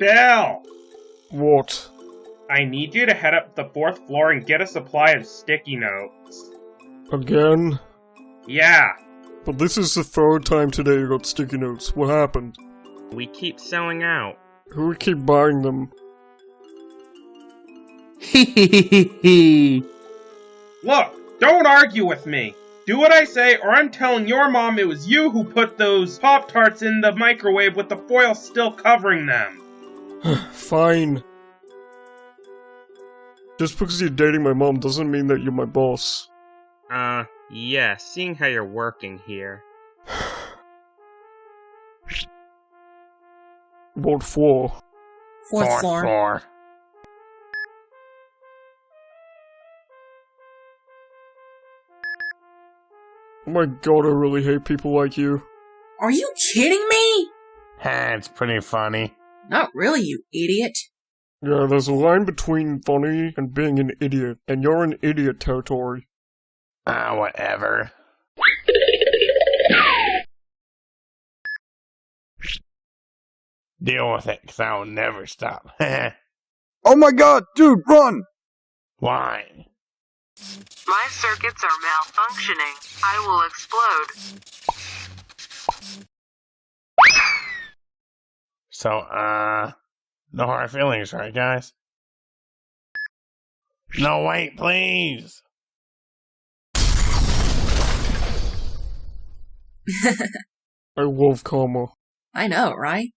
Bill! What? I need you to head up the 4th floor and get a supply of sticky notes. Again? Yeah. But this is the 3rd time today you got sticky notes. What happened? We keep selling out. Who would keep buying them? Look, don't argue with me. Do what I say, or I'm telling your mom it was you who put those Pop-Tarts in the microwave with the foil still covering them. Fine. Just because you're dating my mom doesn't mean that you're my boss. Yeah, seeing how you're working here. What floor? 4th floor. Oh my god, I really hate people like you. Are you kidding me? It's pretty funny. Not really, you idiot. Yeah, there's a line between funny and being an idiot, and you're in idiot territory. Whatever. Deal with it, 'cause I'll never stop. Oh my god, dude, run! Why? My circuits are malfunctioning. I will explode. So, no hard feelings, right, guys? No, wait, please! I love karma. I know, right?